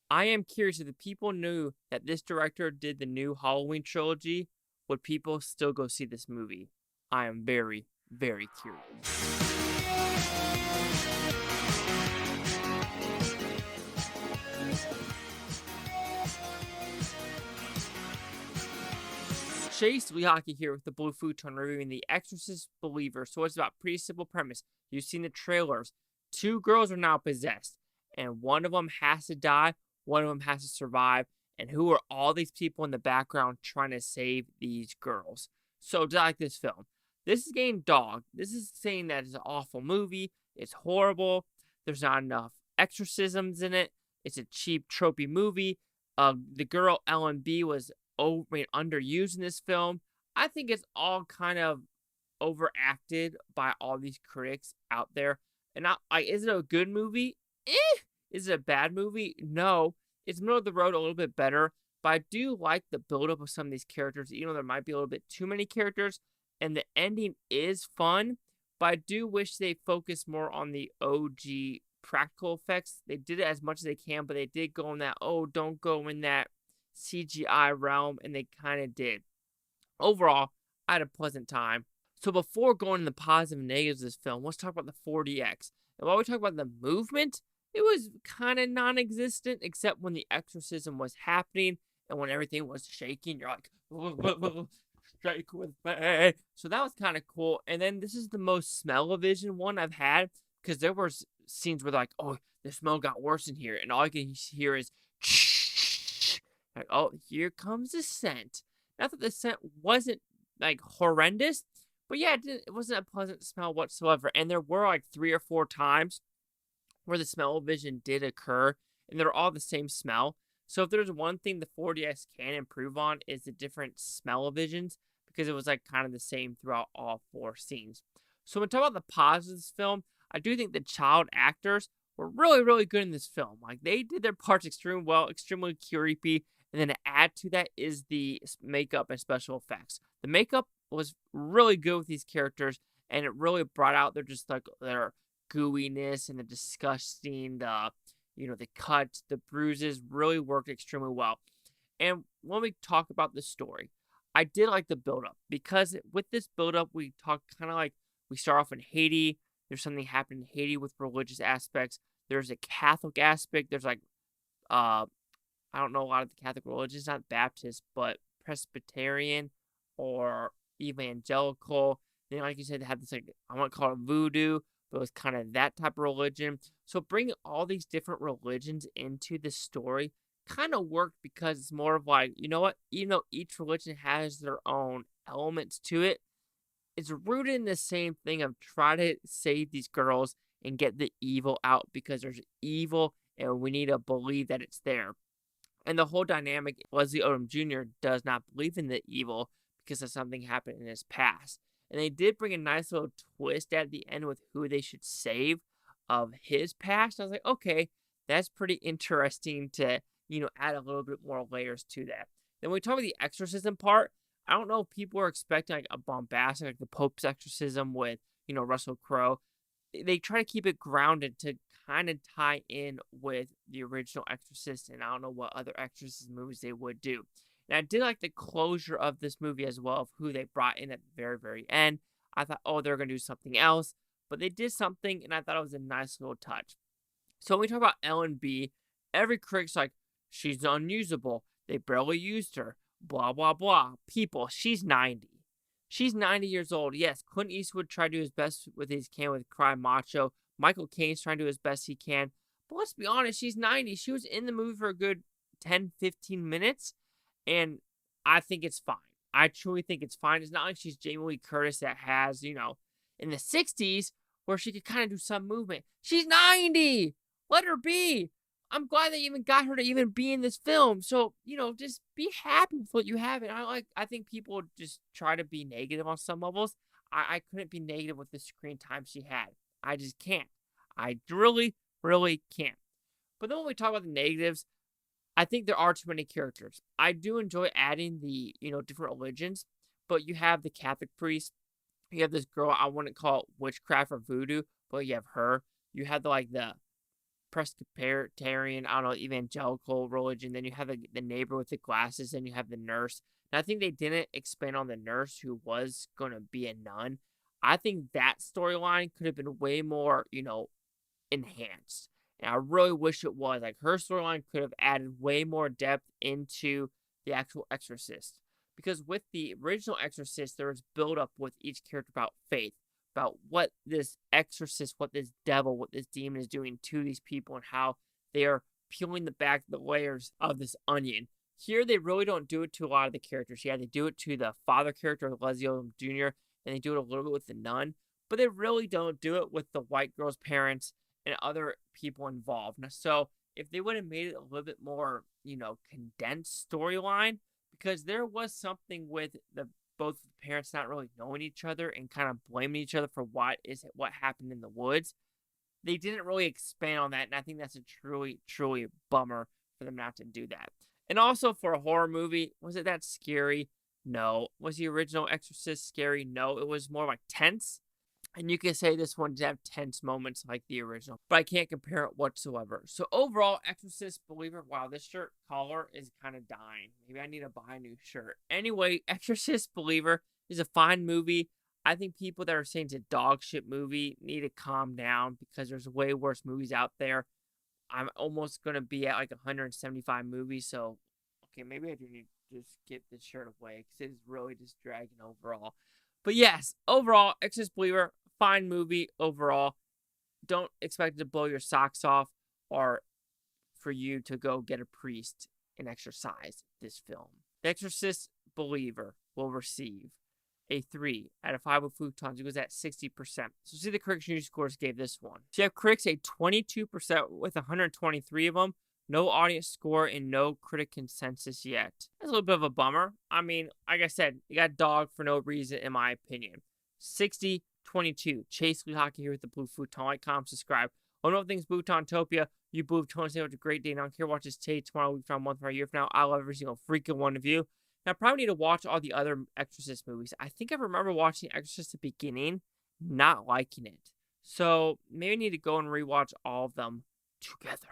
I am curious if the people knew that this director did the new Halloween trilogy, would people still go see this movie? I am very, very curious. Chase Lehocky here with the Blue Futon reviewing The Exorcist Believer. So it's about pretty simple premise. You've seen the trailers. Two girls are now possessed, and one of them has to die, one of them has to survive. And who are all these people in the background trying to save these girls? So, do I like this film? This is getting dogged. This is saying that it's an awful movie. It's horrible. There's not enough exorcisms in it. It's a cheap, tropey movie. The girl Ellen B was underused in this film. I think it's all kind of overacted by all these critics out there. And not like, is it a good movie? Is it a bad movie? No. It's middle of the road, a little bit better. But I do like the buildup of some of these characters, even though there might be a little bit too many characters. And the ending is fun. But I do wish they focused more on the OG practical effects. They did it as much as they can, but they did go in that, oh, don't go in that CGI realm, and they kind of did. Overall, I had a pleasant time. So before going to the positive and negatives of this film, let's talk about the 4DX. And while we talk about the movement, it was kind of non-existent, except when the exorcism was happening and when everything was shaking. You're like, shake with me. So that was kind of cool. And then this is the most smell-o-vision one I've had, because there were scenes where like, oh, the smell got worse in here, and all I can hear is like, oh, here comes the scent. Not that the scent wasn't like horrendous, but yeah, it wasn't a pleasant smell whatsoever. And there were like 3 or 4 times where the smell-o-vision did occur, and they're all the same smell. So if there's one thing the 4DX can improve on, is the different smell-o-visions, because it was like kind of the same throughout all 4 scenes. So when we talk about the positives of this film, I do think the child actors were really, really good in this film. Like, they did their parts extremely well, extremely creepy. And then to add to that is the makeup and special effects. The makeup was really good with these characters, and it really brought out their gooiness and the disgusting, the cuts, the bruises really worked extremely well. And when we talk about the story, I did like the build-up, because with this build-up, we talk kind of like, we start off in Haiti. There's something happening in Haiti with religious aspects. There's a Catholic aspect. There's like, I don't know a lot of the Catholic religions, not Baptist, but Presbyterian or evangelical. Then, like you said, they have this, like, I want to call it voodoo, but it was kind of that type of religion. So bringing all these different religions into the story kind of worked, because it's more of like, you know what? Even though each religion has their own elements to it, it's rooted in the same thing of try to save these girls and get the evil out, because there's evil and we need to believe that it's there. And the whole dynamic, Leslie Odom Jr. does not believe in the evil because of something happened in his past. And they did bring a nice little twist at the end with who they should save of his past. I was like, okay, that's pretty interesting to, add a little bit more layers to that. Then when we talk about the exorcism part, I don't know if people are expecting like a bombastic, like the Pope's exorcism with, Russell Crowe. They try to keep it grounded to kind of tie in with the original Exorcist, and I don't know what other Exorcist movies they would do. And I did like the closure of this movie as well, of who they brought in at the very, very end. I thought, oh, they're going to do something else, but they did something, and I thought it was a nice little touch. So when we talk about Ellen B, every critic's like, she's unusable. They barely used her. Blah, blah, blah. People, she's 90. She's 90 years old. Yes, Clint Eastwood tried to do his best with his can with Cry Macho. Michael Caine's trying to do his best he can. But let's be honest, she's 90. She was in the movie for a good 10, 15 minutes. And I think it's fine. I truly think it's fine. It's not like she's Jamie Lee Curtis that has, in the 60s where she could kind of do some movement. She's 90. Let her be. I'm glad they even got her to even be in this film. So, just be happy with what you have. And I think people just try to be negative on some levels. I couldn't be negative with the screen time she had. I just can't. I really, really can't. But then when we talk about the negatives, I think there are too many characters. I do enjoy adding the, different religions, but you have the Catholic priest. You have this girl, I wouldn't call it witchcraft or voodoo, but you have her. You have the Presbyterian, I don't know, evangelical religion. Then you have the neighbor with the glasses, and you have the nurse. And I think they didn't expand on the nurse who was going to be a nun. I think that storyline could have been way more, enhanced. And I really wish it was. Like, her storyline could have added way more depth into the actual Exorcist. Because with the original Exorcist, there was build up with each character about faith, about what this exorcist, what this devil, what this demon is doing to these people, and how they are peeling the layers of this onion. Here, they really don't do it to a lot of the characters. Yeah, they do it to the father character, Leslie Odom Jr., and they do it a little bit with the nun, but they really don't do it with the white girl's parents and other people involved. So, if they would have made it a little bit more, condensed storyline, because there was something with both parents not really knowing each other and kind of blaming each other for what happened in the woods. They didn't really expand on that, and I think that's a truly, truly bummer for them not to do that. And also, for a horror movie, was it that scary? No. Was the original Exorcist scary? No. It was more like tense. And you can say this one did have tense moments like the original, but I can't compare it whatsoever. So overall, Exorcist Believer, wow, this shirt collar is kind of dying. Maybe I need to buy a new shirt. Anyway, Exorcist Believer is a fine movie. I think people that are saying it's a dog shit movie need to calm down, because there's way worse movies out there. I'm almost going to be at like 175 movies, so okay, maybe I do need to just get this shirt away, because it's really just dragging overall. But yes, overall, Exorcist Believer, fine movie overall. Don't expect it to blow your socks off or for you to go get a priest and exorcise this film. The Exorcist Believer will receive a 3 out of 5 with Futons. It goes at 60%. So see the critics' news scores gave this one. So you have critics a 22% with 123 of them. No audience score and no critic consensus yet. That's a little bit of a bummer. I mean, like I said, you got dog for no reason, in my opinion. 60-22. Chase Lee Hockey here with the Blue Futon. Like, comment, subscribe. Oh, no things Butontopia. You Blue Futon, say have a great day. Now, here, watch this today, tomorrow, week from a month, from a year from now. I love every single freaking one of you. Now, I probably need to watch all the other Exorcist movies. I think I remember watching Exorcist at the beginning, not liking it. So, maybe I need to go and rewatch all of them together.